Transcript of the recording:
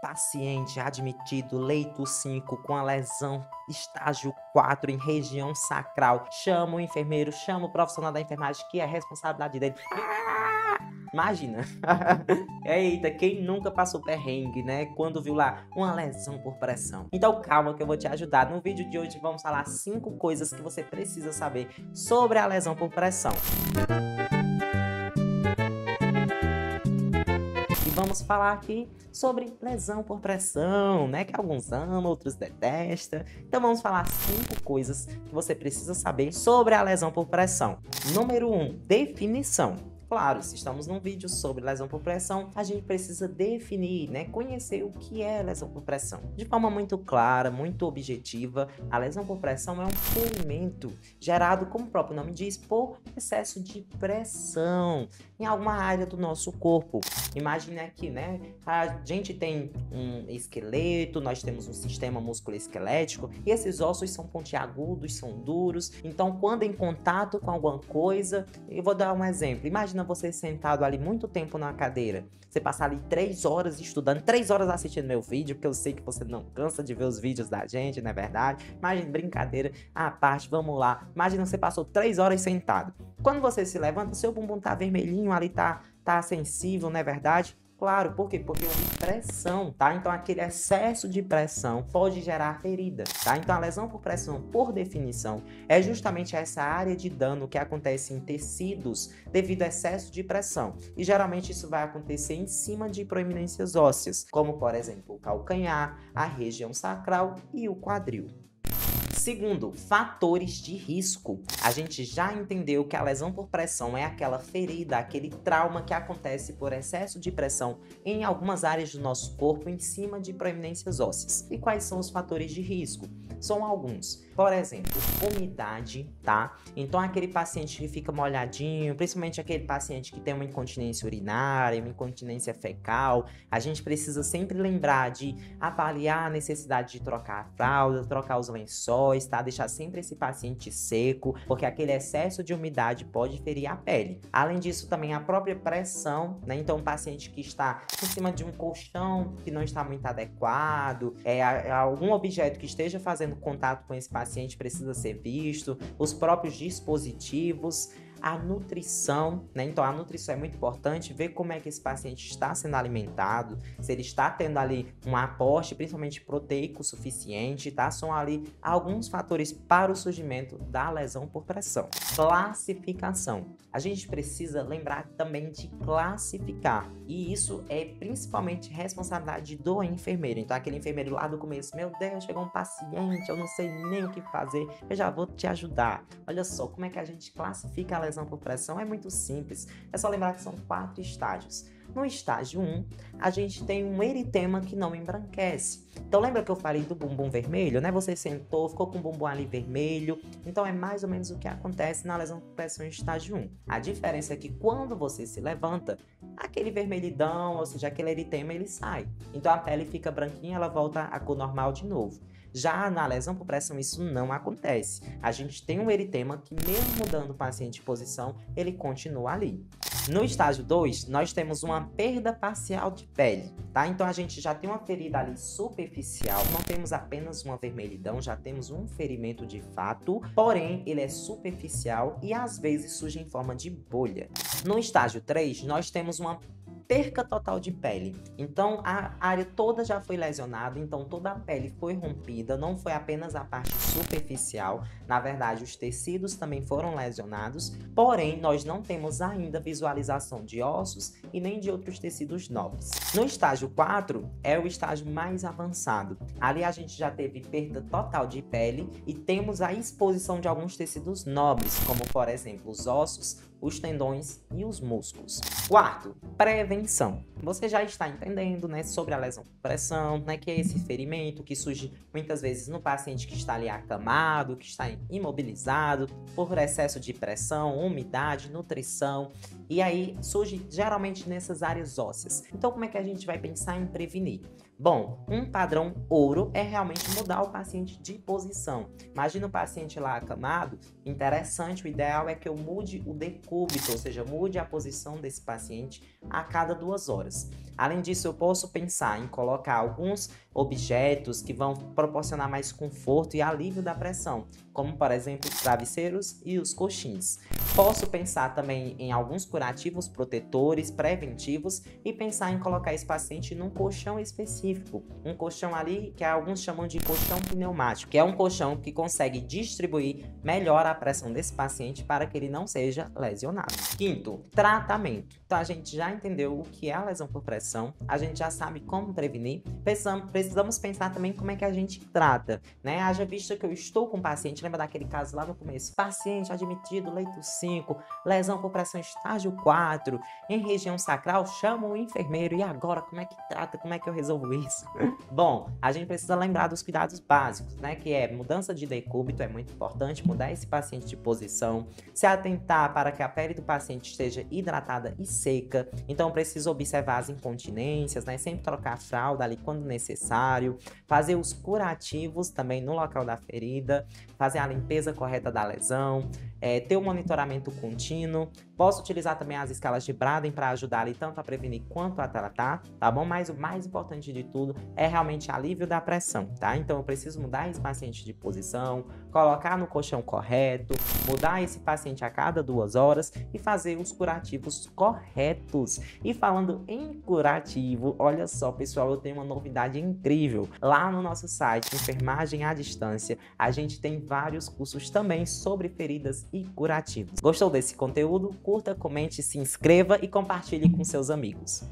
paciente admitido leito 5 com a lesão estágio 4 em região sacral. Chama o enfermeiro, chama o profissional da enfermagem, que é a responsabilidade dele. Imagina. Eita, quem nunca passou perrengue, né? Quando viu lá uma lesão por pressão. Então calma que eu vou te ajudar. No vídeo de hoje vamos falar 5 coisas que você precisa saber sobre a lesão por pressão. E vamos falar aqui sobre lesão por pressão, né? Que alguns amam, outros detestam. Então vamos falar 5 coisas que você precisa saber sobre a lesão por pressão. Número 1, definição. Claro, se estamos num vídeo sobre lesão por pressão, a gente precisa definir, né, conhecer o que é lesão por pressão. De forma muito clara, muito objetiva, a lesão por pressão é um ferimento gerado, como o próprio nome diz, por excesso de pressão em alguma área do nosso corpo. Imagine aqui, né, a gente tem um esqueleto, nós temos um sistema musculoesquelético e esses ossos são pontiagudos, são duros, então quando em contato com alguma coisa, eu vou dar um exemplo, imagina você sentado ali muito tempo na cadeira, você passar ali 3 horas estudando, 3 horas assistindo meu vídeo, porque eu sei que você não cansa de ver os vídeos da gente, não é verdade? Imagina, brincadeira à parte, vamos lá. Imagina você passou 3 horas sentado. Quando você se levanta, seu bumbum tá vermelhinho, ali tá sensível, não é verdade? Claro, por quê? Porque houve pressão, tá? Então aquele excesso de pressão pode gerar ferida, tá? Então a lesão por pressão, por definição, é justamente essa área de dano que acontece em tecidos devido a excesso de pressão. E geralmente isso vai acontecer em cima de proeminências ósseas, como por exemplo o calcanhar, a região sacral e o quadril. Segundo, fatores de risco. A gente já entendeu que a lesão por pressão é aquela ferida, aquele trauma que acontece por excesso de pressão em algumas áreas do nosso corpo em cima de proeminências ósseas. E quais são os fatores de risco? São alguns. Por exemplo, umidade, tá? Então aquele paciente que fica molhadinho, principalmente aquele paciente que tem uma incontinência urinária, uma incontinência fecal, a gente precisa sempre lembrar de avaliar a necessidade de trocar a fralda, trocar os lençóis, tá? Deixar sempre esse paciente seco, porque aquele excesso de umidade pode ferir a pele. Além disso, também a própria pressão, né? Então, um paciente que está em cima de um colchão que não está muito adequado, algum objeto que esteja fazendo contato com esse paciente precisa ser visto, os próprios dispositivos, a nutrição, né? Então a nutrição é muito importante, ver como é que esse paciente está sendo alimentado, se ele está tendo ali um aporte, principalmente proteico suficiente, tá? São ali alguns fatores para o surgimento da lesão por pressão. Classificação. A gente precisa lembrar também de classificar, e isso é principalmente responsabilidade do enfermeiro. Então aquele enfermeiro lá do começo, meu Deus, chegou um paciente, eu não sei nem o que fazer, eu já vou te ajudar. Olha só como é que a gente classifica a lesão por pressão, é muito simples, é só lembrar que são 4 estágios. No estágio 1, a gente tem um eritema que não embranquece. Então lembra que eu falei do bumbum vermelho, né? Você sentou, ficou com o bumbum ali vermelho. Então é mais ou menos o que acontece na lesão por pressão em estágio 1. A diferença é que quando você se levanta, aquele vermelhidão, ou seja, aquele eritema, ele sai. Então a pele fica branquinha, ela volta à cor normal de novo. Já na lesão por pressão isso não acontece. A gente tem um eritema que mesmo mudando o paciente de posição, ele continua ali. No estágio 2, nós temos uma perda parcial de pele, tá? Então a gente já tem uma ferida ali superficial, não temos apenas uma vermelhidão, já temos um ferimento de fato, porém ele é superficial e às vezes surge em forma de bolha. No estágio 3, nós temos uma perca total de pele. Então a área toda já foi lesionada, então toda a pele foi rompida, não foi apenas a parte superficial, na verdade os tecidos também foram lesionados, porém nós não temos ainda visualização de ossos e nem de outros tecidos nobres. No estágio 4 é o estágio mais avançado. Ali a gente já teve perda total de pele e temos a exposição de alguns tecidos nobres, como por exemplo os ossos, os tendões e os músculos. Quarto, prevenção. Você já está entendendo, né, sobre a lesão por pressão, né, que é esse ferimento que surge muitas vezes no paciente que está ali acamado, que está imobilizado por excesso de pressão, umidade, nutrição, e aí surge geralmente nessas áreas ósseas. Então como é que a gente vai pensar em prevenir? Bom, um padrão ouro é realmente mudar o paciente de posição. Imagina o paciente lá acamado, interessante, o ideal é que eu mude o decúbito, ou seja, mude a posição desse paciente a cada 2 horas. Além disso, eu posso pensar em colocar alguns objetos que vão proporcionar mais conforto e alívio da pressão, como por exemplo os travesseiros e os coxins. Posso pensar também em alguns curativos protetores, preventivos e pensar em colocar esse paciente num colchão específico. Um colchão ali que alguns chamam de colchão pneumático, que é um colchão que consegue distribuir melhor a pressão desse paciente para que ele não seja lesionado. Quinto, tratamento. Então a gente já entendeu o que é a lesão por pressão, a gente já sabe como prevenir, precisamos pensar também como é que a gente trata, né? Haja vista que eu estou com o paciente, lembra daquele caso lá no começo? Paciente admitido, leito 5, lesão por pressão estágio 4, em região sacral, chama o enfermeiro. E agora, como é que trata? Como é que eu resolvo isso? Bom, a gente precisa lembrar dos cuidados básicos, né? Que é mudança de decúbito, é muito importante, mudar esse paciente de posição, se atentar para que a pele do paciente esteja hidratada e seca. Então, preciso observar as incontinências, né? Sempre trocar a fralda ali quando necessário, fazer os curativos também no local da ferida, fazer a limpeza correta da lesão, ter o monitoramento contínuo. Posso utilizar também as escalas de Braden para ajudar ali tanto a prevenir quanto a tratar, tá bom? Mas o mais importante de tudo é realmente alívio da pressão, tá? Então eu preciso mudar esse paciente de posição, colocar no colchão correto, mudar esse paciente a cada 2 horas e fazer os curativos corretos. E falando em curativo, olha só, pessoal, eu tenho uma novidade incrível. Lá no nosso site, Enfermagem à Distância, a gente tem vários cursos também sobre feridas e curativos. Gostou desse conteúdo? Curta, comente, se inscreva e compartilhe com seus amigos.